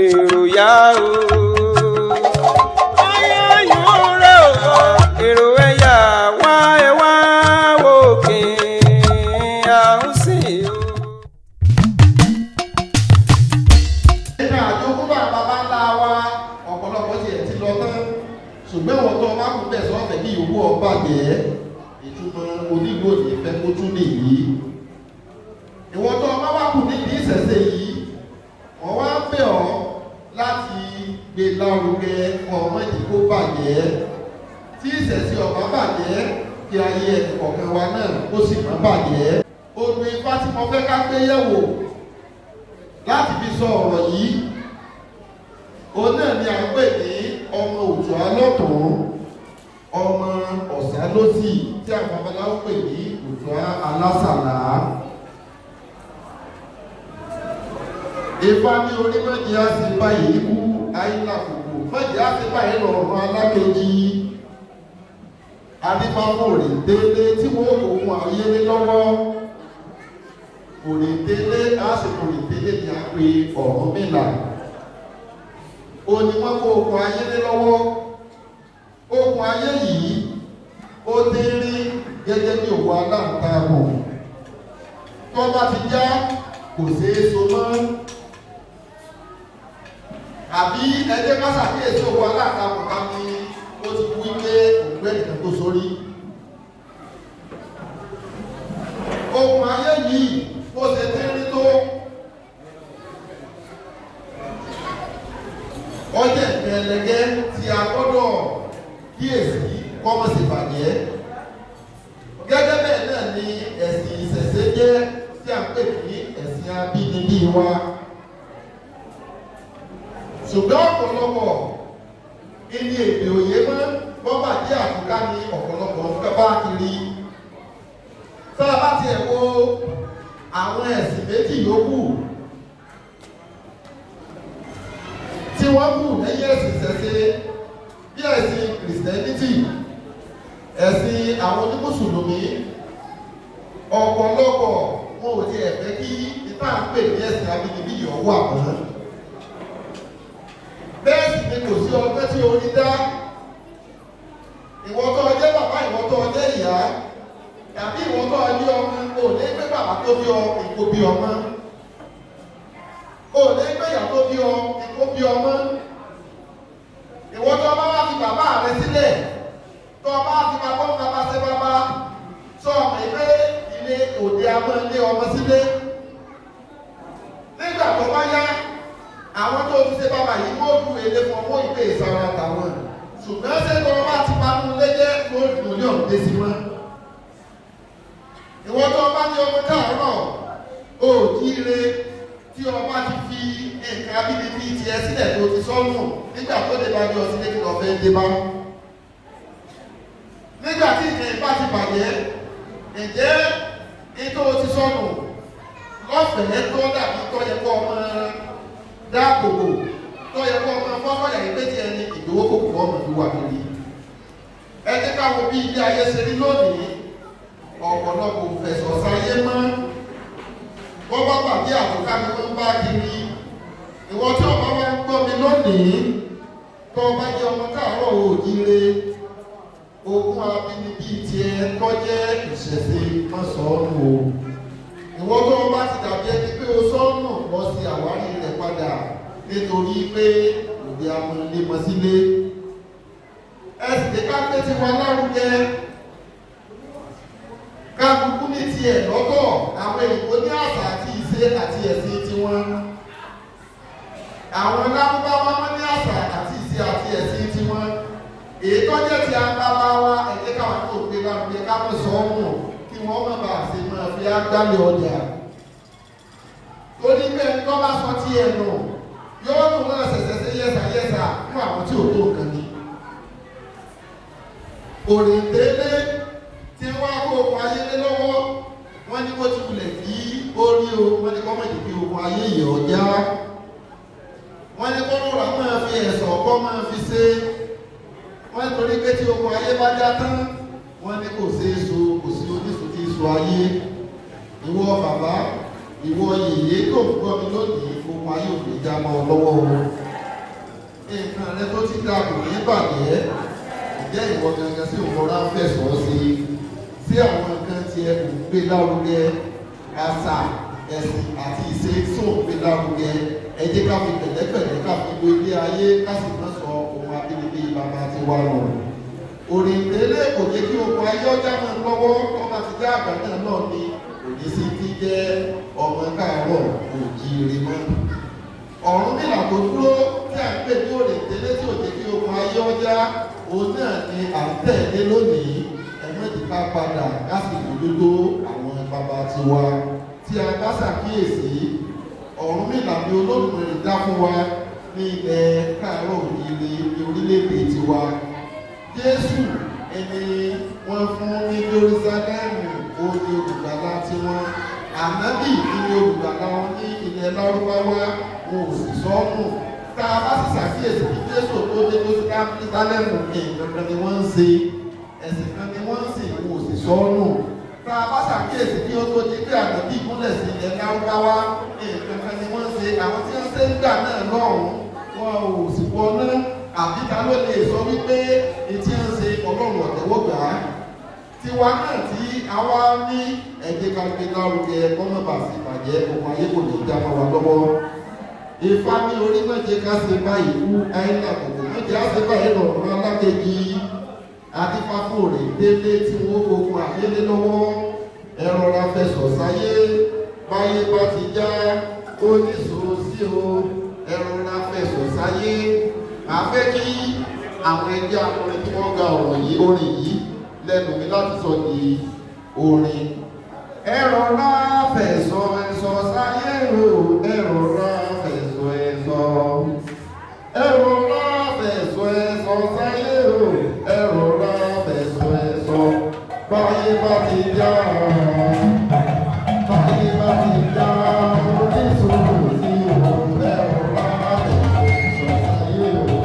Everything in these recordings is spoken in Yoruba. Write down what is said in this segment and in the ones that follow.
èrò yá o. Ayọ̀yún rẹ̀ o, èrò ẹ̀yà wá ẹ wá òkè àhúnsìn o. Nínú àjogúnbá bàbá ńlá wa ọ̀pọ̀lọpọ̀ tiẹ̀ ti lọ tán ṣùgbọ́n ìwọ̀n tó ọba kún bẹ̀ sọ́ọ̀fẹ̀ kí ìwú ọba jẹ́ ìtumọ̀ onílù òní fẹ́ kó tún nìyí. Ìwọ̀n tó ọba wà kù níbi ìṣẹ̀ṣe yìí wọ́n wá bẹ̀ ọ́ láti gbé lárugẹ ọmọ ìdíkó bàjẹ́ tí ìṣẹ̀ṣe ọba bàjẹ́ kí ayé ẹ̀kọ̀ọ̀kan wa náà ó sì má bàjẹ́. Odò Ifá tí mo fẹ́ ká gbé yẹ̀wò láti fi sọ ọ̀rọ̀ yìí òun náà ni à ń pè ní ọmọ òjò alọ́tún ọmọ ọ̀sán lọ́sì tí àwọn babaláwo pè ní òjò alásàlá. Ifá ní orí méjì á sì báyìí kú àyílà kòkò méjì á sì báyìí lọ́rùn alákejì adífáfòrè délé tí wọ́n kò mú ayé ní lọ́wọ́ òrìntélé àsìkò òrìntélé ni a pe Ọ̀rúnmìlà ó ní wọ́n kó okùn ayé lé lọ́wọ́. Okùn ayé yìí ó dé rí gẹ́gẹ́ bí òwò aláǹtakùn tó bá ti já kò ṣeé so mọ́. Àbí ẹjẹ́ ká ṣàkíyèsí òwò aláǹtakùn ká ní ó ti wí pé òǹgbẹ́ nìkan tó sórí. Okùn ayé yìí ó ṣe dé rí tó ọjọ́ ìpẹ̀lẹ̀gẹ́ tí a gbọ́dọ̀ kíyèsí kọ́mọ̀ sí bàjẹ́. Gẹ́gẹ́ bẹ́ẹ̀ náà ni ẹ̀sìn ìṣẹ̀ṣe jẹ́ tí a ń pè ní ẹ̀sìn abínibí wa. Ṣùgbọ́n ọ̀pọ̀lọpọ̀ ilé èdè òye mọ́ bọ́bà jẹ́ àfúká ní ọ̀pọ̀lọpọ̀ ń bá kiri. Tá a bá tiẹ̀ wo àwọn ẹ̀sìn méjì yòókù tí wọ́n kù lẹ́yìn ẹ̀sìn ìṣẹ̀ṣe bí ẹ̀sìn kìrìsìtẹ́nìtì ẹ̀sìn àwọn onímùsùlùmí ọ̀pọ̀lọpọ̀ wọn ò tiẹ̀ fẹ́ kí ìta ń pè ní ẹ̀sìn abínibí yọ̀ wà mọ́. Bẹ́ẹ̀ sì ni kò sí ọgbẹ́ tí orí dá. Ìwọ tó jẹ́ bàbá, ìwọ tó jẹ́ ìyá tàbí ìwọ tó jẹ́ ọmọ kò ní pé bàbá tó bí ọ ìkó bí ọmọ. O lè gbé ìyá tó bí ọ ìkó bí ọmọ. Ìwọ tó bá wá fi bàbá rẹ sílẹ̀ tó bá fi bàbá ń bàbá sí bàbá sọ ọmọ ìgbé ilé òde amọ̀ ilé ọmọ sílé. Nígbà tó bá yá àwọn tó ti ṣe bàbá yìí wọ́n du èlé fún ọmọ ìgbé ìsara tàwọn. Ṣùgbọ́n ṣé tó bá ti panú lé jẹ́ lóòdù ní ọ̀dẹ́ sí wọn. Ìwọ tó bá ní ọmọ káàárọ̀ òjíire tí ọba ti fi nǹkan abínibí ti ẹ sílẹ̀ tó ti sọ́nù nígbà tó dé bá ní ọtí lé kíkọ́ fẹ́ dé bá. Nígbà tí ìkẹ́ ìbá ti bàjẹ́ ǹjẹ́ nítorí ti sọ́nù lọ́fẹ̀ẹ́ tó dàbí tó yẹ kó ọmọ dáàbòbò tó yẹ kó ọmọ fọ́fọ́yà ìgbé tí ẹni ìdówó kò kọ́ ọmọ tó wà lórí. Ẹ jẹ́ ká wo bí ilé ayé ṣe rí lónìí ọ̀pọ̀lọpọ̀ fẹ̀sọ̀ sáyé mọ́. Wọ́n bá bàjẹ́ àtúntà mi ló ń bá kiri. Ìwọ tí ọba wa ń gbọ́ mi lónìí tó bá jẹ́ ọmọ káàárọ̀ òjíire ogún abínibí tiẹ̀ tọ́jẹ́ ìṣẹ̀ṣe mọ́sọ̀ọ́nù o. Ìwọ tó bá ti dàbí ẹni pé o sọ́nù lọ sí àwárí rẹ̀ padà nítorí pé òde amúnilé mọ sílé. Ẹ sì dé ká pé tiwa lárugẹ káàkùkù ní tiẹ̀ lọ́tọ̀ àwọn èèyàn ní àṣà àti ìṣe àti ẹ̀sìn tiwọn. Àwọn Lárúbáwá wọn ní àṣà àti ìṣe àti ẹ̀sìn tiwọn. Èyí tó jẹ́ ti agbára wa ẹ̀jẹ̀ káwọn tó gbé lárugẹ káwọn sọ ọ́ mọ̀ kí wọ́n má bàa ṣe máa fi ágbálẹ̀ ọjà. Torí pé ẹni tó bá sọ tí ẹ nù yóò tún náà ṣẹ̀ṣẹ̀ ṣe yẹ́sà fún àwọn tí ò tó nǹkan ni. Òrìǹdélé tí wọ́n kó okùn ayé lé lọ́wọ́ wọ́n ní kó ti wulẹ̀ kí ó rí o wọ́n ní kọ́ mọ̀ ìdí okùn ayé yìí ọjà wọ́n ní kó rọra máa fi ẹ̀sọ̀ kọ́ máa fi ṣe wọ́n nítorí pé tí okùn ayé bá já tán wọ́n ní kò sí èso kò sí oníṣòwò tí èso ayé ìwọ bàbá ìwọ yèyé tó ń gbọ́ mi lónìí ogun ayé òní já mọ́ ọ lọ́wọ́ o. Nǹkan rẹ tó ti dá kò ní bàjẹ́. Ìjẹ́ ìwọ gangan sí òmùra ń fẹ̀sọ̀ sí àwọn nǹkan tí ẹ kò gbé lárugẹ, àṣà, ẹ̀sìn àti ìṣe tó ń gbé lárugẹ. Ẹ jẹ́ ká fi pẹ̀lẹ́pẹ̀lẹ́ ká fi lo ilé ayé ká sì má sọ ohun abínibí bàbá ti wá lọ. Òrìn ìdílé kò jẹ́ kí ogun ayé ọjà máa lọ́wọ́ ọba ti dá àgbà náà ni òní sí ti jẹ́ ọmọ káàárọ̀ òjíire mọ́. Ọ̀rúnmìlà tó dúró tí à ń pè ní òrìn ìdílé tí ò jẹ́ kí ogun ayé ọjà òun náà ni à ń tẹ̀lé lónìí. Ẹ̀mọ́jì ká padà ká sì mójútó àwọn bàbá tiwa tí a bá ṣàkíyèsí. Ọ̀rúnmìlà ni Olódùmarè dá fún wa ní ilẹ̀ káàárọ̀ òjíire ní orílẹ̀-èdè tiwa. Jésù ẹni wọ́n fún ní Jerúsálẹ́mù ó ní olùgbàlà tiwọn. Ànábì ní olùgbàlà wọn ní ilẹ̀ Lárúbáwá wọn ò sì sọ́nù. Tá a bá sì ṣàkíyèsí bí Jésù tó dé Jerúsálẹ́mù nǹkan kan ni wọ́n ń ṣe, ẹ̀sìn kan ni wọ́n ń sìn wọn ò sì sọ́nù. Tá a bá ṣàkíyèsí bí ó tó di pé Ànábì gúnlẹ̀ sí ilẹ̀ Lárúbáwá nǹkan kan ni wọ́n ń ṣe, àwọn tí wọ́n ṣe ń gbà náà lọ́hùn-ún wọn ò sì wọná. Àbíta ló lè sọ wípé etí ń ṣe Ọlọ́run ọ̀tẹ́wọ́gbà tiwa náà tí a wá ní ẹ̀jẹ̀ ká gbé lárugẹ kọ́mọ̀bà sí ìbàjẹ́ ọmọ ayé kò lè já máa wà lọ́wọ́. Ifá ní orí méje ká ṣe báyìí kú àìlà kòkò méje á ṣe báyìí lọ́rùn alákejì adífáfò rè délé tí wọ́n gbogbo àdélé lọ́wọ́. Ẹ rọra fẹsọ̀ sáyé báyé bá ti já ó ní sòó sí o. Ẹ rọra fẹsọ̀ sáyé. Màá fẹ́ kí àwọn ẹgbẹ́ akọrin tí wọ́n gba orin yìí lẹ́nu mi láti sọ di orin. Ẹ rọra fẹ̀sọ̀ ẹ̀sọ̀ sáyé o, ẹ rọra fẹ̀sọ̀ ẹ̀sọ̀. Ẹ rọra fẹ̀sọ̀ ẹ̀sọ̀ sáyé o, ẹ rọra fẹ̀sọ̀ ẹ̀sọ̀. Báyé bá ti já, báyé bá ti já, oníṣòwò sí òun ẹ rọra fẹ̀sọ̀ ẹ̀sọ̀ sáyé o.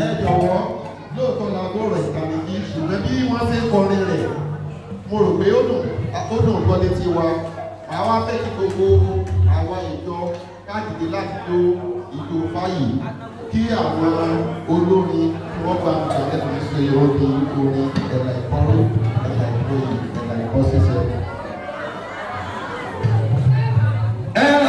Ẹ jọ̀wọ́ lóòótọ́ la gbọ́rọ̀ ìkànnì yìí ṣùgbọ́n bí wọ́n ṣe ń kọrin rẹ̀ mo rò pé ó dùn gbọ́ létí wa. Àwa fẹ́ kí gbogbo àwa ìjọ káàkiri láti lo ìjọ fáyì kí àwọn olórin wọ́n gba ìṣẹ̀lẹ̀ tó ń ṣe ìrọ́bí orin ẹ̀là ìkọrú ẹ̀là ìkọyì ẹ̀là ìkọ́ ṣẹṣẹ. Yeah.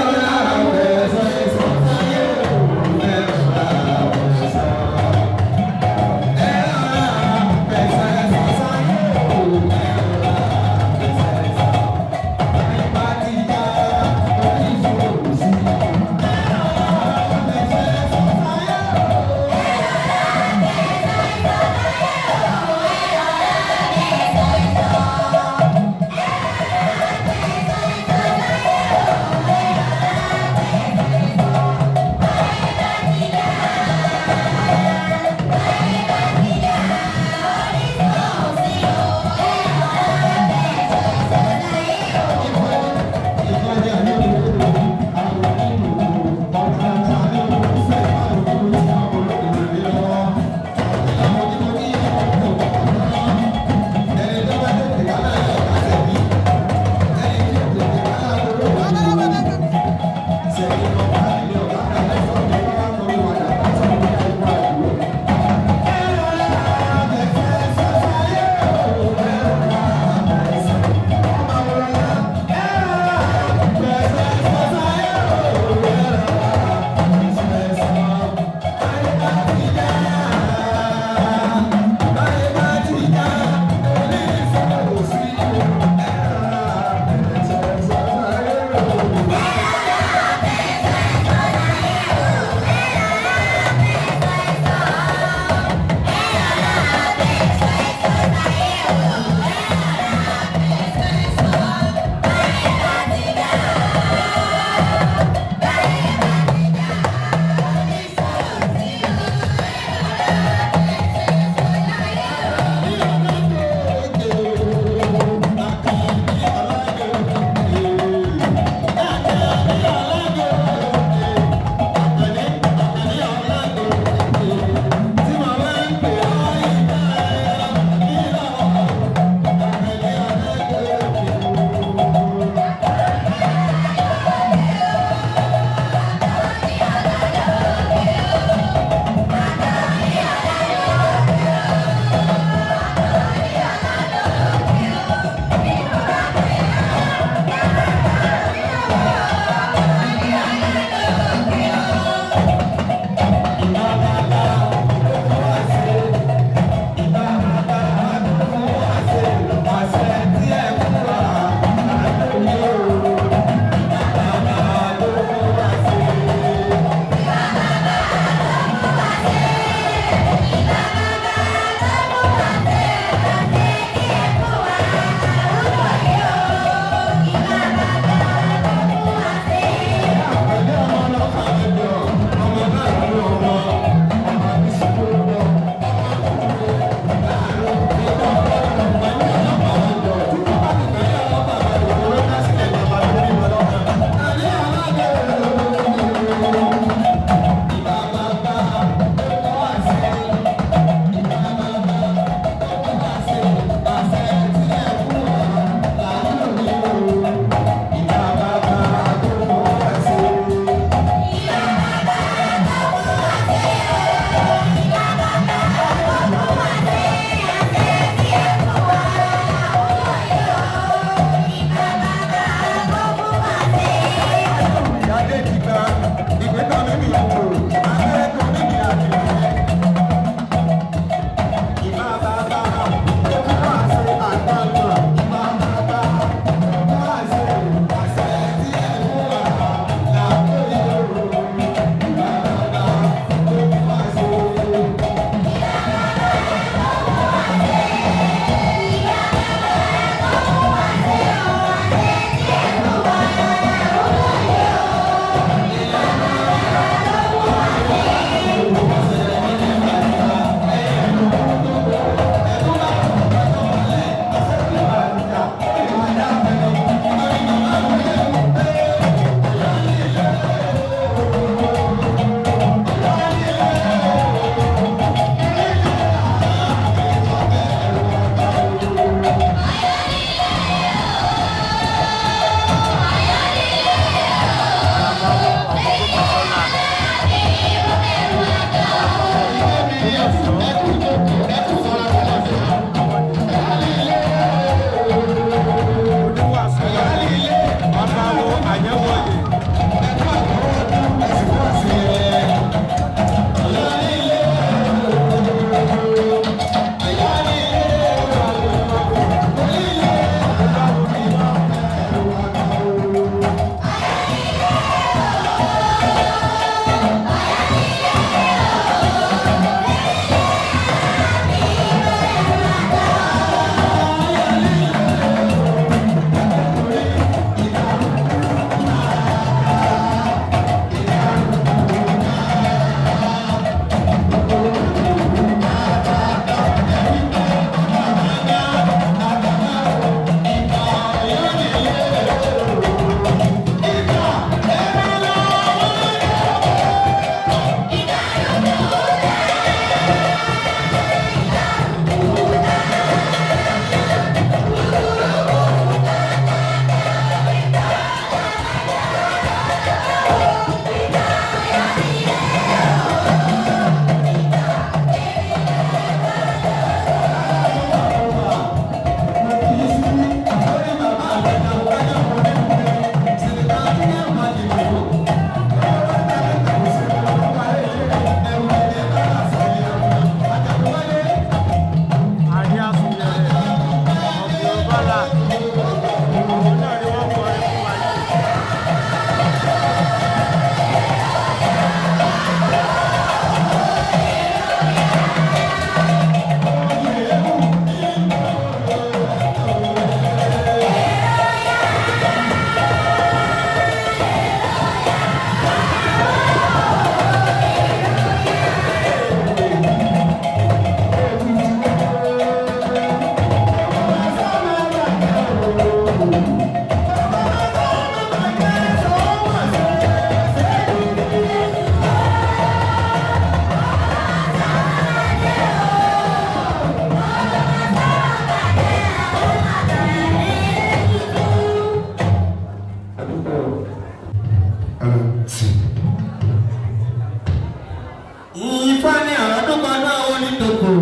Ifá ní àràdúgbàdá onítòkò.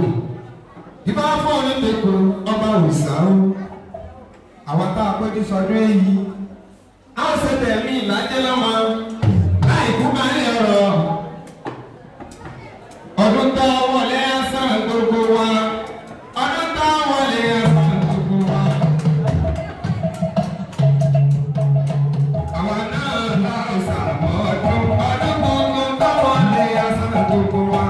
Ifá fún onítòkò ọba òsàó. Àwọn tá a péjú sọdún èyí. A ó ṣe tẹ̀mí ìlàjẹ́ lọ́mọ. Láì kú bá ní ọ̀rọ̀. Ọdún tó wọlé ẹ̀sán gbogbo wa. Ọdún tó wọlé ẹ̀sán gbogbo wa. Àwọn náà láì sàmọ́ ọdún. Ọdún gbogbo tó wọlé ẹ̀sán gbogbo wa.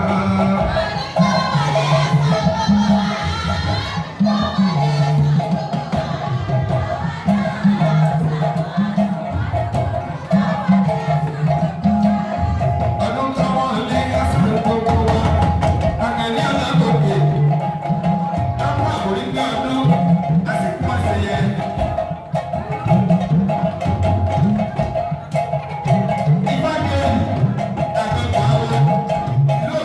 No.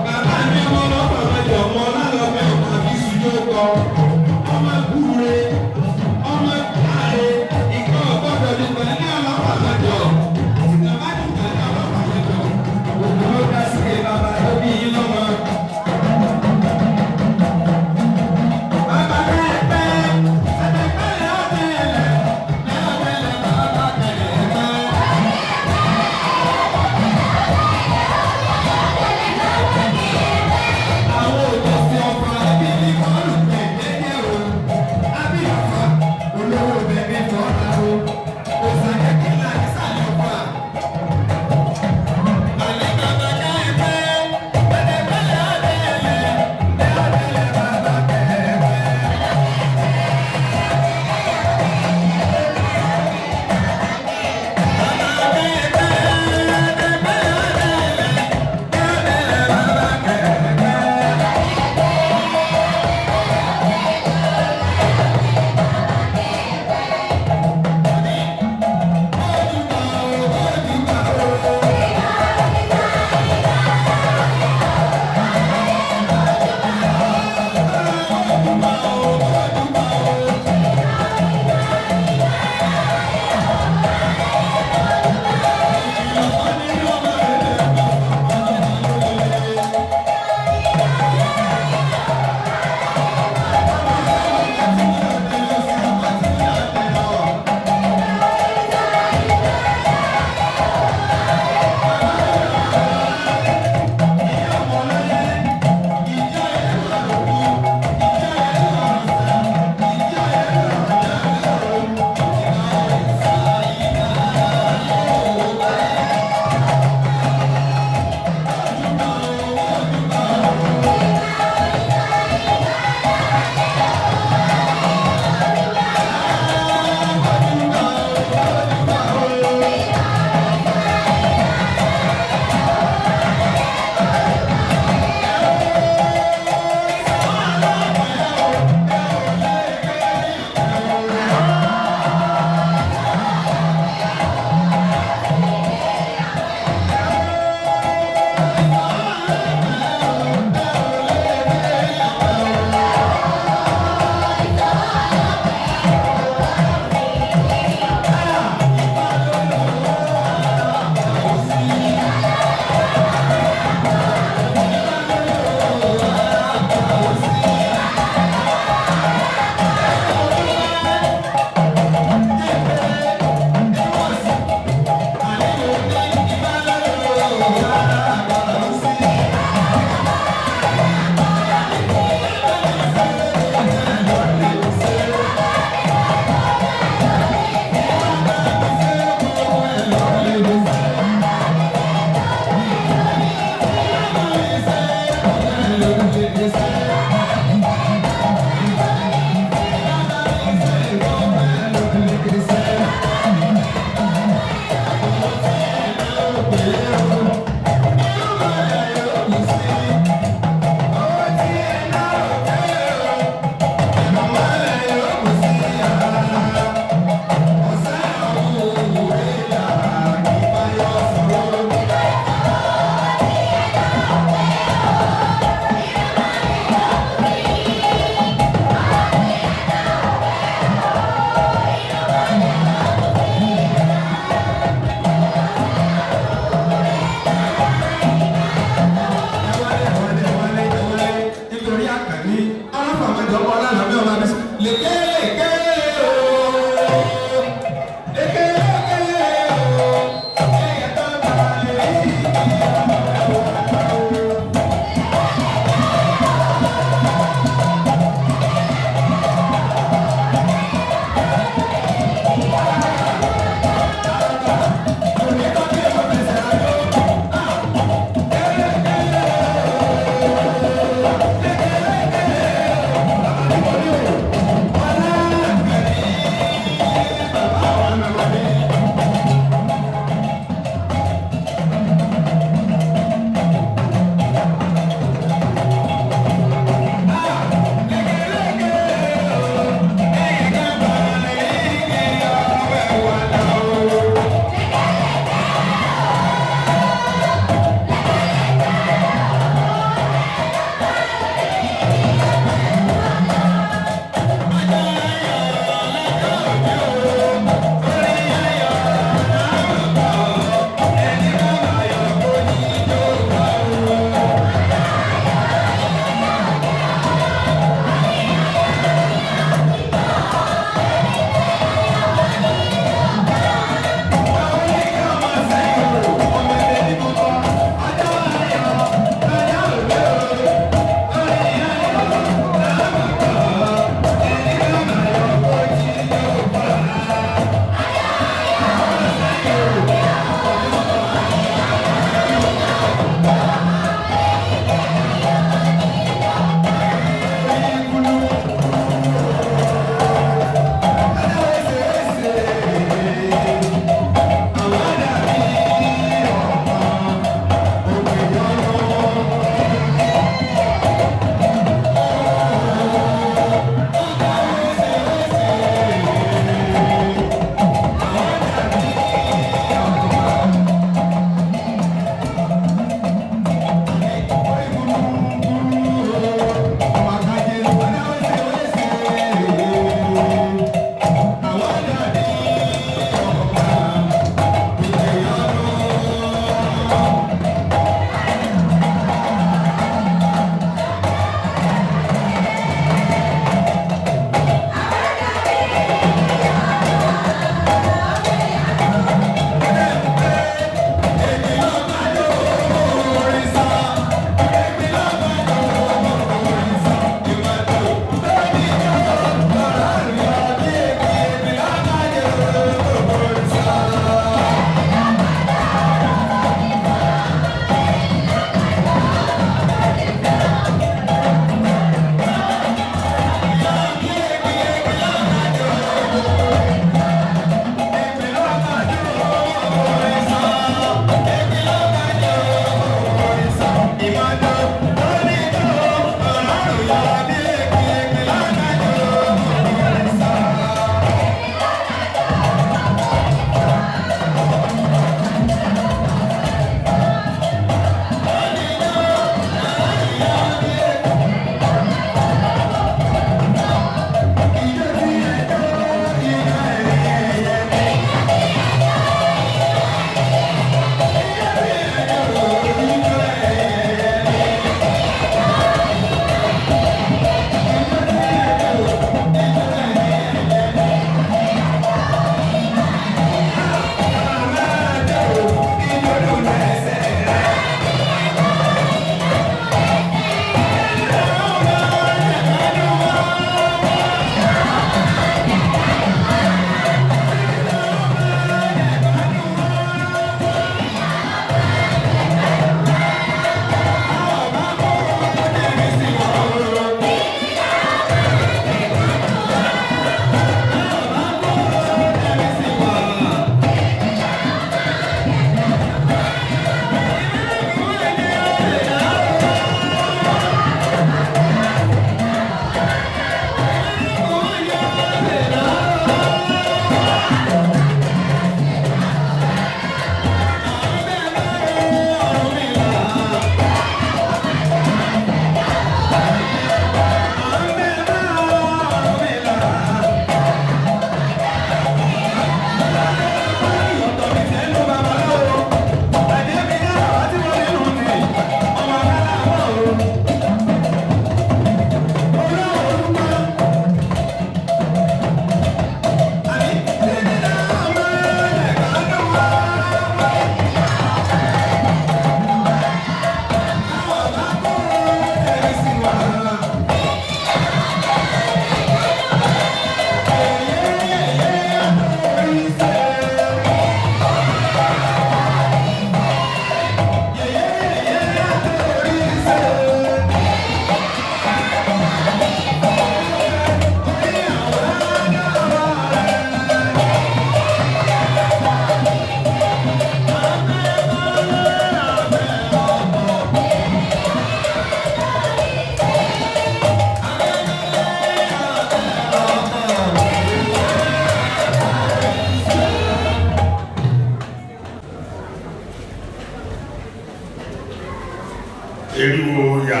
eriwo yà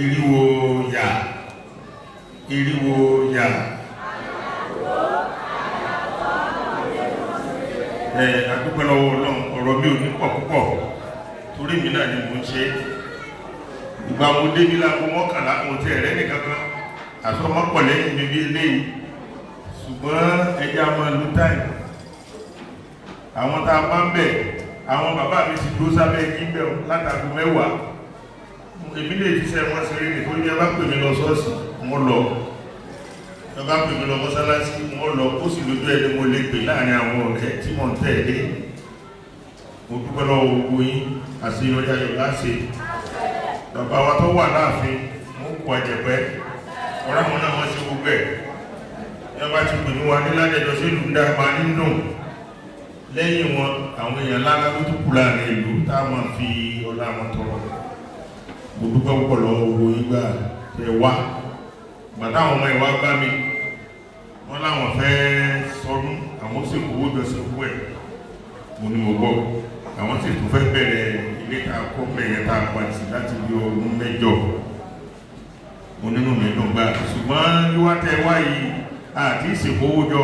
eriwo yà eriwo yà. Adúpẹ́ lọ́wọ́ Ọlọ́run, ọ̀rọ̀ mi ò ní pọ̀ púpọ̀ torí mi náà ni mò ń ṣe. Ìgbà mo dé ní láago mọ́kànlá mo ti ẹ̀rẹ́ nìkankan àtọmọ́pọ̀ lẹ́yìn mi bí eléyìí, ṣùgbọ́n ẹja máa lu táìmù. Àwọn tá a máa ń bẹ̀, àwọn bàbá mi ti dúró sábẹ́ ẹni bẹ̀ látàgò 10. Èmi lè jíṣẹ́ wọn sí rí nítorí ẹ bá pè mí lọ ṣọ́ọ̀ṣì wọn lọ, ẹ bá pè mí lọ mọ́sálásí wọn lọ, ó sì lójú ẹni mo lè pè láàrin àwọn ọ̀rẹ́ tí mo ń tẹ̀lé. Mo dúpẹ́ lọ́wọ́ gbogbo yín, àṣeyọrí ayọ̀ láṣẹ. Bàbá wa tó wà láàfin mo kọ àjẹpẹ́ ọ̀rọ̀ àwọn náà wọ́n ṣe gbogbo ẹ̀. Ẹ bá ti pè ní wa ní lájẹjọ sí ìlú dá máa ní dùn. Lẹ́yìn wọn àwọn èèyàn lára ló tó kù láàrin ìlú tá a máa fi ọlá wọn tọrọ. Mo dúpẹ́ púpọ̀ lọ́wọ́ gbogbo yín gbà tẹ wá. Bàtà àwọn ọmọ ìwà gbá mi wọ́n láwọn fẹ́ sọdún, àwọn sì kówó jọ sí owó ẹ̀. Mo ní mo gbọ́ àwọn sì tún fẹ́ bẹ̀rẹ̀ ilé tá a kọ́ bẹ̀rẹ̀ tá a pàtì láti bí ọdún 8. Mo nínú mi dùn gbà, ṣùgbọ́n wíwá tẹ wá yìí àti ìsìnkówó jọ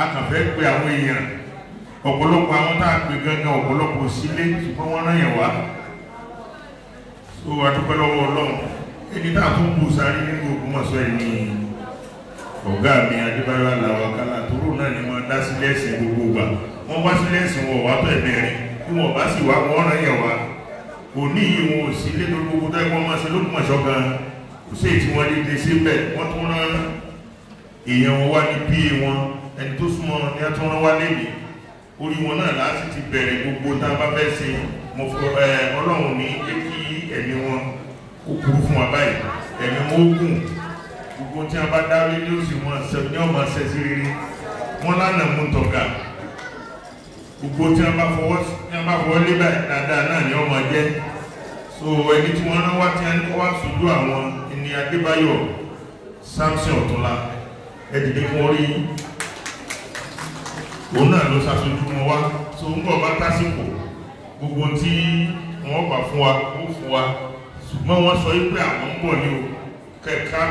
a kàn fẹ́ pe àwọn èèyàn. Ọ̀pọ̀lọpọ̀ àwọn tá a pè gangan ọ̀pọ̀lọpọ̀ sílé ṣùgbọ́n wọ́n rán yẹn wá. So adúpẹ́ lọ́wọ́ Ọlọ́run. Ẹni tá a tún bù sáré nínú Ògbómọ̀ṣọ́ ẹ̀ ní ọ̀gá mi Adébáyọ̀ Aláwọ̀ Akálà tóró náà ni wọ́n dá sílẹ̀ ẹ̀sìn gbogbo gbà. Wọ́n wá sílẹ̀ ẹ̀sìn wọn wá tó ẹ̀mẹ́rin, bí wọ́n bá sì wá wọ́n rán yẹn wá. Kò ní iye wọn ò sí lé lórí gbogbo tó ẹ̀kọ́ máa ṣe l'Ógbómọ̀ṣọ́ gan. Kò sí èyí tí wọ́n lè dé síbẹ̀, wọ́n tún rán èèyàn wọn wá ní PA wọn, ẹni tó súnmọ́ ni wọ́n tún rán wá lébi. Orí wọn náà láti ti bẹ̀rẹ̀ gbogbo tá a bá fẹ́ ṣe. Mo fọ Ọlọ́run ní jẹ́ kí ẹ̀mí wọn ó kúrú fún wa báyìí, ẹ̀mí wọn ó gùn. Gbogbo tí a bá dáwé ní oṣù wọn ní ọmọ ṣẹ sí rere. Wọ́n lánàá mú tọ̀gà. Gbogbo tí a bá fọwọ́ lé báyìí dáadáa náà ni ọmọ jẹ́. So ẹni tí wọ́n rán wá tí a ní kọ́ wá sojú àwọn ẹni Adébáyọ̀ Samson Ọ̀túnlá ẹ̀dìdẹ́ fún orí òun náà ló ṣàṣojú wọn wá. So ń bọ̀ bá tásìkò gbogbo tí wọ́n gbà fún wa ó fún wa, ṣùgbọ́n wọ́n sọ pé àwọn ń bọ̀ ní o kẹ̀kẹ́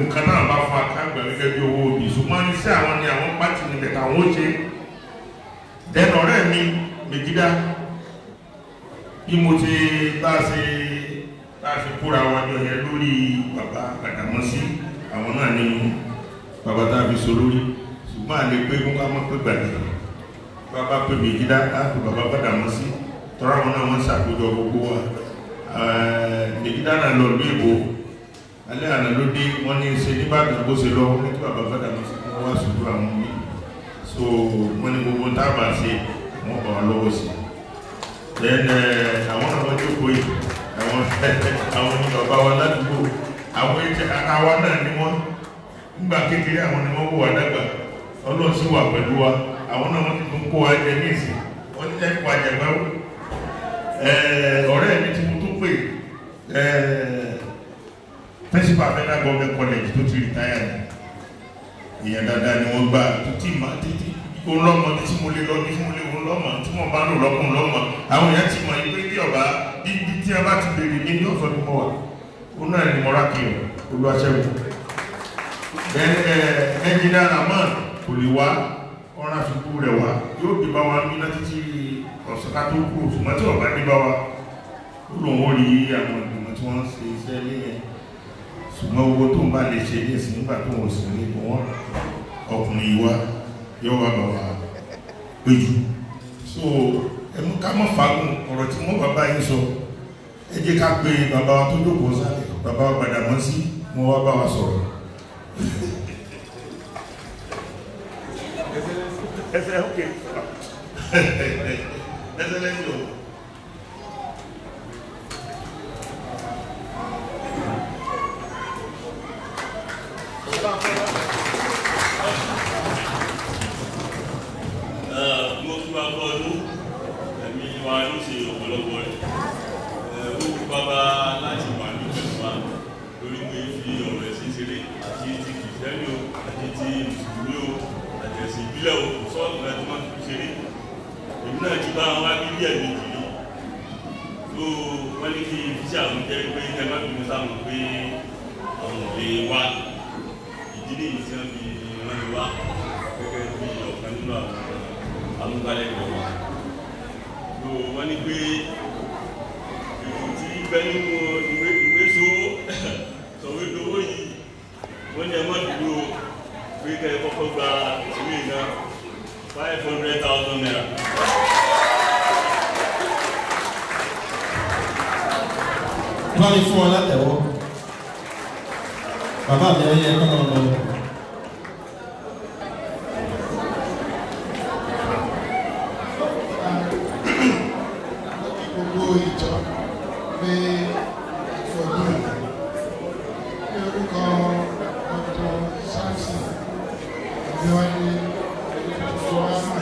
nǹkan náà bá fún akágbà gẹ́gẹ́ bí owó òbí, ṣùgbọ́n iṣẹ́ àwọn ni àwọn pàtì nílẹ̀ táwọn ó ṣe. Dẹ́nu ọ̀rẹ́ mi Mègídá bí mo ti bá ṣe kóra wa jọ yẹn lórí bàbá Gbàdámọ́sí, àwọn náà ni bàbá tá a fi so lórí, ṣùgbọ́n àlè pé kó ká mọ́ pé gbàdé bàbá pé Mègídá á pè bàbá Gbàdámọ́sí tọ́ra wọn náà wọ́n ṣàkójọ gbogbo wa. Mègídá náà lọ lú èbó alẹ́ àná ló dé wọ́n ní ṣe nígbàdàn bó ṣe lọ ní kí bàbá Gbàdámọ́sí kí wọ́n wá ṣojú àwọn mi. So wọ́n ní gbogbo tábà ṣe wọ́n bá wa lọ́wọ́ sí. Then àwọn àwọn jókòó yìí àwọn ní bàbá wa ládùúgbò, àwọn àwa náà ni wọ́n nígbà kékeré àwọn ni wọ́n kó wa dàgbà, Ọlọ́run sì wà pẹ̀lú wa. Àwọn náà wọ́n ti tún kó wa jẹ ní ìsìn, wọ́n ti jẹ́ kó àjẹgbáwó. Ọ̀rẹ́ mi tí mo tún pè principal Federal Government College tó ti rìtáyà ní ìyẹn dáadáa ni wọ́n gbà tó tí ma títí òun lọ́mọ tí mo lè lọ ní tí mo lè òun lọ́mọ tí mo bá lò lọ́kùn lọ́mọ. Àwọn èèyàn ti mọ̀ ìpé tí ọba bí tí a bá ti bèrè ní ọ̀sán tó mọ̀ wà ó náà ni mọ́ra kí ọ Olúwaṣẹ́gun. Ẹnjìnà Rahman kò lè wá ọ̀rọ̀ àfikún rẹ̀ wá yóò dé bá wa ní láti tí ọ̀sán ká tó kú, ṣùgbọ́n tí ọba dé bá wa ó lòun ó rí àwọn ìgbìmọ̀ tí wọ́n ń ṣe iṣẹ́ lẹ́yìn, ṣùgbọ́n owó tó ń bá lè ṣe ní ìsìn nígbà tó wọ́n sì ní wọ́n ọkùnrin wa yóò wá bàbá péjú. So ẹnu ká mọ́ fagùn ọ̀rọ̀ tí wọ́n bàbá yín sọ, ẹ jẹ́ ká pé bàbá wa tó jókòó sálẹ̀, bàbá wa Gbàdámọ́sí wọ́n wá bá wa sọ̀rọ̀. Ẹsẹ̀ ok ẹsẹ̀ lẹ́yìn o. Mo tún bá bọ́ ọdún ẹ̀mí wa ló ṣe ọ̀pọ̀lọpọ̀ rẹ̀. Ó kú bàbá láti wà ní pẹ̀lú wa lórí pé fi ọ̀rọ̀ ẹ̀sìn ṣeré àti ti kìrìsìtẹ́nì o àti ti mùsùlùmí o àti ẹ̀sìn ìbílẹ̀ o sọ́ọ̀tù láti máa fi ṣeré. Èmi náà ti bá wọn wá bíbí ẹ̀mí jìnnì. tó wọ́n ní kí fíṣà àwọn jẹ́ pé ẹ má bínú sáwọn pé àwọn ò lè wá ìdílé yìí tí wọ́n fi rán mi wá gẹ́gẹ́ bí ọ̀kan nínú àwọn amúgbálẹ́gbẹ̀ẹ́ wa. tó wọ́n ní pé ètò tí bẹ́ nínú ìwé sọ̀wédowó yìí wọ́n ní ẹ má dúró pé kẹ́ ẹ kọ́kọ́ gba ìwé náà 500,000 naira. Wọ́n ní fún ọ látẹ̀wọ́. Bàbá mi ẹyẹ kọ́ lọ lọ. Gbogbo ìjọ pé ìfọdún ní orúkọ Dr. Samson Ìgbéwálé gbogbo àmà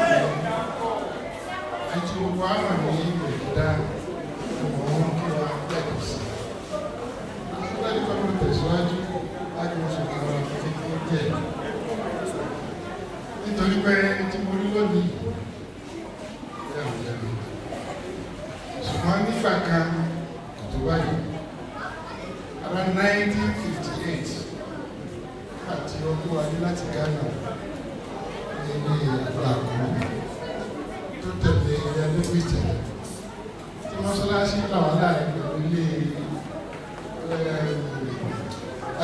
àti gbogbo àmà ní ìgbèkúdá ìwọ̀n kí wọ́n tẹ̀lé sí. Láti kọ́kọ́ tẹ̀síwájú láti oṣù kan kékeré díẹ̀. Nítorí pé tí mo rí lónìí yàrá ṣùgbọ́n nígbà kan kò tó báyìí around 1958 àti ọdún wáyé láti Ghana ní ilé àdúrà kan tó tẹ̀lé ilé adébìtẹ̀ tí mọ́ṣáláṣí làwọn láàrin pẹ̀lú ilé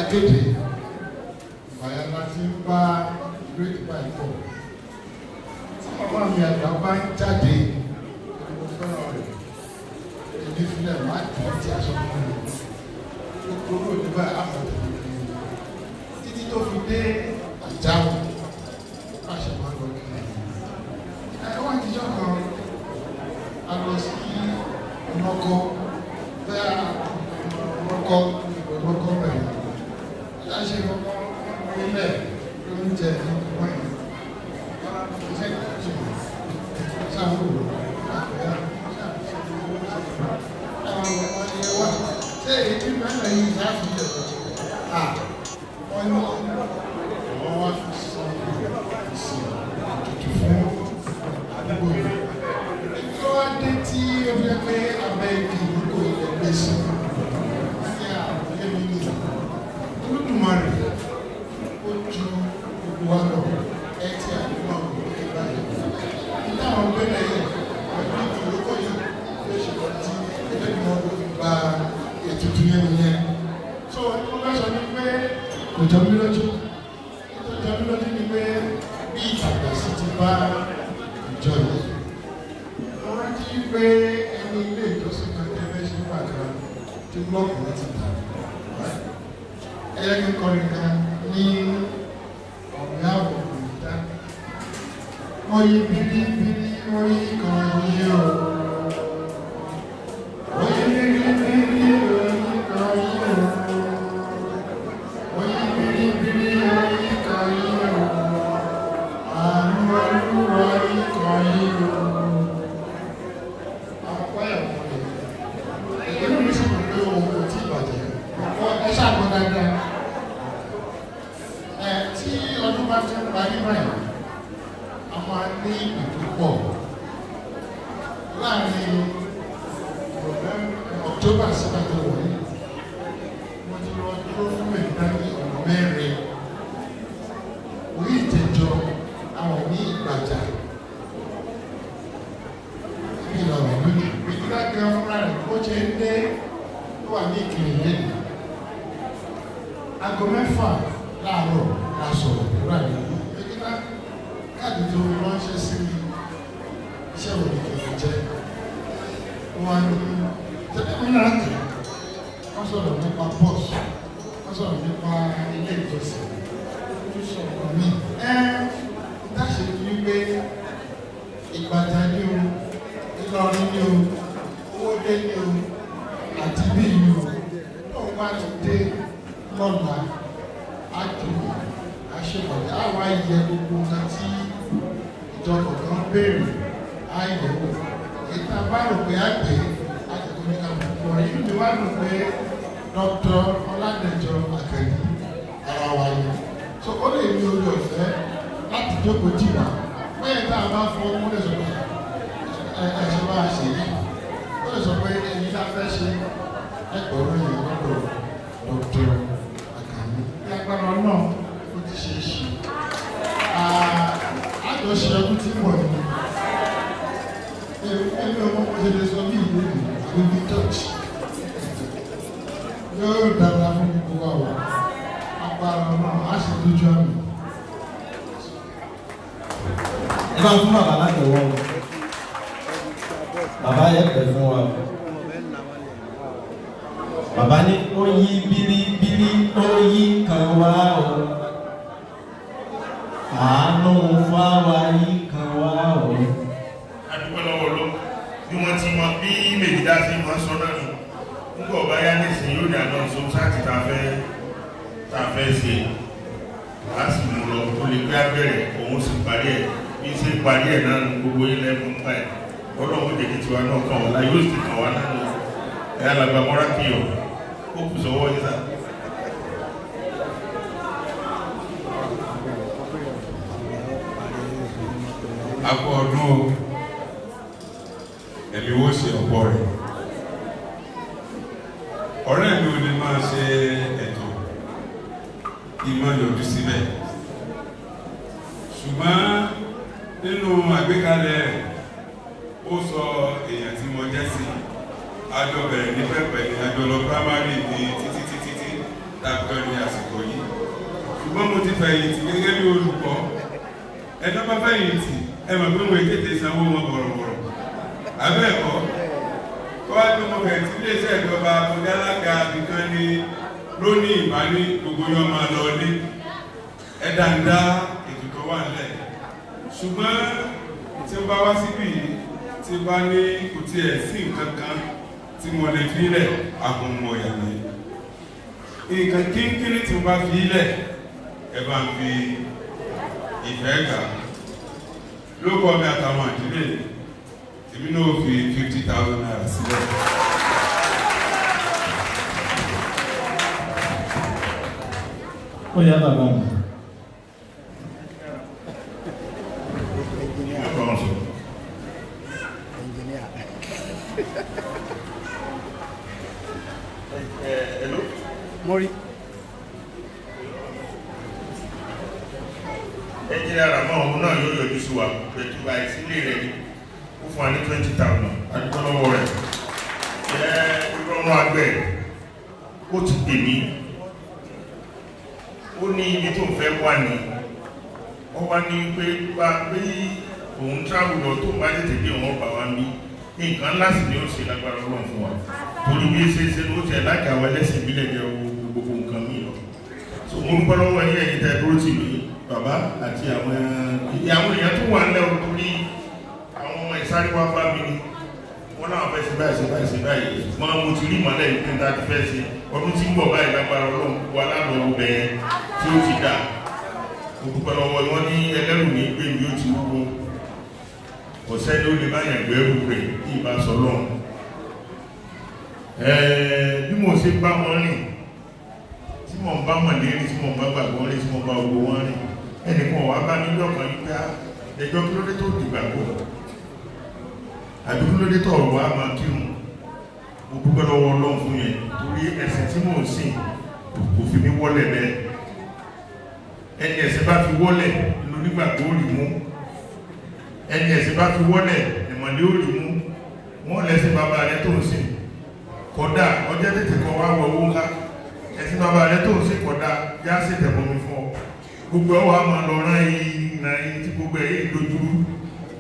akéde ìbàyà láti ń bá great bible tí ọmọ mi àgbà bá ń jáde ẹni fẹ́ràn rẹ̀ èdè fílẹ̀ máa dùn ọ́ tí a sọ fún mi gbogbo olùgbà àmọ̀tẹ́ títí tó fi dé àjáwò láṣẹ máa lọ kí ẹwọ́n ìdíjọ́ kan a lọ sí ọmọkọ bẹ́ẹ̀ ọmọkọ bẹ̀rẹ̀ láṣẹ ọmọ ilẹ̀ lóúnjẹ wọ́n yìí ṣe sáwọn àpẹẹrẹ ṣe èyí mẹ́rin yìí láti ilẹ̀ wọ́n ní wọ́n wá fi sọ ìsìn àtútù fún àdúgbò yìí. Tó wá dé tí ó fi pé abẹ́ igi ìdúgbò ilẹ̀ gbé sí ní àbúlé mi ní Olódùmarè ó ju gbogbo wa lọ ẹ tí àdúgbò àwọn òkè báyìí. Nígbà àwọn gbẹ́lẹ̀ yẹn pẹ̀lú ìdúrókò yìí ló ṣe lọ tí ẹlẹ́gbẹ̀ẹ́ wọn ló gba ètùtù yẹn nìyẹn. So wọ́n bá sọ ní pé kò jọ mí lójú. Tó jọ mí lójú ni pé bí ìtàgbà sì ti bá ìjọ yìí. Wọ́n rántí pé ẹni ilé ìjọsìn kan tẹ́lẹ̀ ṣe pàtàkì tí blọọkù wọn ti dà. Ẹyẹ kí n kọrin kan ní ọ̀gbìn ààbò ìdá. Wọ́n yí bíríbírí, wọ́n yí kan yí o. Wọ́n yí bíríbírí, wọ́n yí kan yí o. Wọ́n yí bíríbírí, wọ́n yí kan yí o. Àánú Olúwa yí kan yí o. Àwọn pẹ́yà wọ̀n yìí. Èyí ló sì mọ̀ pé òun kò tí ì bàjẹ́. Ẹ ṣàgbọ́n dáadáa. Tí ọdún bá ti ń parí báyìí, a máa ní ìpè pọ̀ láàrin October síbàtà wọ̀nyí. Mo ti lọ dúró fún mẹ́ta ní ọ̀nà mẹ́rin. Orí ìtẹ̀jọ àwọn ní Ìgbàjà. Ibi ìlànà lónìí. Ìgbà gan fúnra rẹ̀ bó ṣe ń dé tó wà ní Ìkirè lẹ́nu. Aago 6 láàárọ̀ la sọ̀rọ̀ nígbà yẹn. Ìgbà káàdì tó ránṣẹ́ sí mi iṣẹ́ òní kìí jẹ́. Wọ́n á ní tẹ́lẹ̀mínà kìí. Wọ́n sọ̀rọ̀ nípa bọ́ọ̀sì. Wọ́n sọ̀rọ̀ nípa ilé ìjọsìn. Wọ́n sọ̀rọ̀ mí. Dáṣe ní wípé Ìgbàjà ní o, Ìlọrin ní o, Owódé ní o, àti bí ní o. Tóun bá ti dé lọ́la, á dùn, á ṣèpàdé, á wá yẹ gbogbo nǹkan tí ìjọba kan béèrè, á yẹ wò. Ìta bá rò pé á gbé, á jẹ́ kó ní ká mọ̀ pọ̀. Inú mi wá dùn pé Dr. Ọládẹ̀jọ Àkànní ara wa yẹn. So ó lè ní orí ọ̀fẹ́ láti jókòó tì wá. Bẹ́ẹ̀ tá a bá fọ ọmọ lè sọ̀rọ̀ ẹ̀ṣẹ̀ bá a ṣe yìí. Ó lè sọ pé ẹni tá a fẹ́ ṣe ẹgbẹ̀rún yẹn lọ́dọ̀ Dr. Àkànní. Ní agbára náà ó ti ṣe é ṣe. Àjọṣe ọdún tí mọ̀ ní. Ẹni ọmọ kò ṣe lè sọ bí ìlú ìlú church. Yóò dára fún gbogbo wa wà. Agbára náà á sì lójú àmì. Ẹ máa fún bàbá látẹ̀wọ́. Bàbá yẹ pẹ̀ fún wa. Bàbá ní ó yí bíríbírí ó yí kan wá o. Àánú fáwa yí kan wá o. Adúgbò lọ́wọ́ lọ bí wọ́n ti mọ bí Mèjìdá sí máa sọ náà nù. Nígbà ọba yá nísìnyí yóò dàgbà sọ sáàtì tá a fẹ́ ṣe. A sì mú lọ tó lè gbé abẹ́rẹ́ òun sì parí ẹ̀. Bí ṣe parí ẹ̀ náà gbogbo ilẹ̀ fún pa ẹ̀. Ọlọ́run jẹ́ kí tiwa náà kàn wọ́n láyé ó sì kàn wá náà lọ. Ẹ alàgbà mọ́ra kí o, ó kù sọ́wọ́ yín sá. Akọ ọdún o, ẹ̀mí wo ṣe ọ̀pọ̀ rẹ̀. Ọ̀rẹ́ mi ò ní máa ṣe ẹ̀tọ́ kí n máa yọjú síbẹ̀. Ṣùgbọ́n nínú àgbékalẹ̀ rẹ̀, ó sọ èèyàn tí mo jẹ́ sí. Àjọ bẹ̀rẹ̀ ní pẹ́pẹ́ ní àjọ lọ primary ní títí tàbí ní àsìkò yìí. Ṣùgbọ́n mo ti fẹ̀yìntì gẹ́gẹ́ bí olùkọ́. Ẹ̀dọ́ bá fẹ̀yìntì, ẹ mọ̀ pé mo tètè sanwó wọn bọ̀rọ̀bọ̀rọ̀. Abẹ́ ẹ̀kọ́, kọ́ wá tó mo fẹ̀ tí iléeṣẹ́ ìjọba Alága nìkan ni lónìí ìbání gbogbo yọ máa lọ ní. Ẹ̀dá ń dá ètò tó wà nílẹ̀. Ṣùgbọ́n tí ó bá wá síbí tí bá ní kò tí ẹ̀ sí nǹkan kan tí mo lè fi ilẹ̀ àkùnmọ̀ ìyàmì. Nǹkan kínkínní tí mo bá fi ilẹ̀ ẹ bá ń fi ìfẹ́ gbà. Lókọ mi àtàwọn àdílé èmi náà fi 50,000 naira sílẹ̀. Ó yá bàbá mi. Hello? Mori. Ẹnjìnìá Ramon ọ̀hún náà yóò yọjú sí wa pẹ̀lú àìsílẹ̀ rẹ̀ ní ó fún wa ní 20,000 adúgbò lọ́wọ́ rẹ̀. Ìrọ̀rùn àgbẹ̀ ó ti pè mí. Ó ní ibi tó fẹ́ wà ní. Ó wá ní pé bá pé òun travel lọ tó bá tètè dé òun ọba wa ní. Nǹkan ńlá sì ni ó ṣe lágbára Ọlọ́run fún wa. Torí bí ṣe ló tẹ̀ láti àwọn ẹlẹ́sìn ìbílẹ̀ jẹ́ gbogbo nǹkan mí lọ. So mo ń bọ́ lọ́wọ́ yín ẹ̀yin tẹ́ dúró tì mí bàbá àti àwọn èèyàn tó wà ńlẹ̀ o torí àwọn ọmọ ìsáré wá bá mi ni wọ́n náà fẹ́ ṣe báyìí wọ́n mo ti rí ìmọ̀lẹ́ ìpín tá a ti fẹ́ ṣe ọdún tí ń bọ̀ báyìí lágbára Ọlọ́run wà lánàá ọbẹ̀ tí ó ti dà. Mo dúpẹ́ lọ́wọ́ wọn ní ẹlẹ́rù ní pé mi ó ti wúwo ọ̀sẹ́ ló lè báyà gbẹ́rù rẹ̀ tí ìbá sọ lọ́run. Bí mo ṣe bá wọn rìn tí mo bá mọ̀ lérí tí mo bá gbàgbọ́ rìn tí mo bá owó wọn rìn ẹnìkan wà bá nílò ọ̀kan yí pé ẹjọ́ kí ló dé tó dìgbàgbọ́ àbí kí ló dé tó ọ̀rọ̀ wa máa kírun. Mo dúpẹ́ lọ́wọ́ Ọlọ́run fún yẹn torí ẹ̀sìn tí mò ń sìn kò fi mí wọ́lẹ̀ bẹ́ẹ̀. Ẹni ẹ̀sìn bá fi wọ́lẹ̀ inú nígbàgbọ́ rí mú. Ẹni ẹ̀sìn bá fi wọ́lẹ̀ ìmọ̀lẹ́ ò rí mú. Wọ́n lẹ́sìn bàbá rẹ tó ń sìn kódà ọjọ́ tètè kan wá wọ owó ńlá. Ẹ̀sìn bàbá rẹ tó ń sìn kódà yá sí tẹ̀bọ̀mí fún ọ. Gbogbo ọwọ́ àmọ́ lọ rán yìí tí gbogbo ẹ̀yìn lójúrú.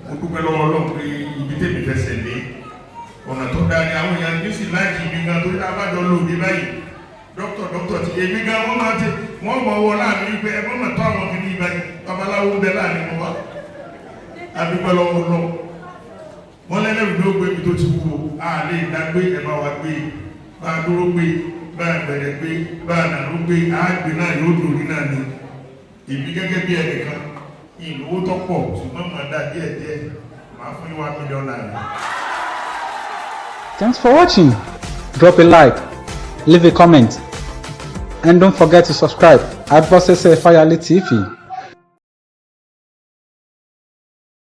Mo dúpẹ́ lọ́wọ́ Ọlọ́run pé ibi tèmi fẹsẹ̀ lé ọ̀nà tó dáa ni àwọn èèyàn ní sì láìkì ibi gan tó dá abájọ lóde báyìí. Dókítà ti èmi gan wọ́n máa ti wọ́n mọ̀ wọ láàrin wípé ẹgbọ́n mọ̀ tó àwọn kìíní ìbáyìí babaláwo ń bẹ láàrin wọn wá. Adúpẹ́ lọ́wọ́ Ọlọ́run. Wọ́n lẹ́lẹ́rù ló gbé ibi tó ti wúwo a lè dá gbé ẹ̀bá wa gbé bá a dúró gbé bá a bẹ̀rẹ̀ gbé bá a nàró gbé àágbé náà yóò dòrí náà ni. Èmi gẹ́gẹ́ bí ẹnìkan ìlówó tó pọ̀ ṣùgbọ́n màá dá díẹ̀díẹ̀ màá fún yín $1 million. Thanks for watching. Drop a like, leave a comment, and don't forget to subscribe at Bosese Fayale TV.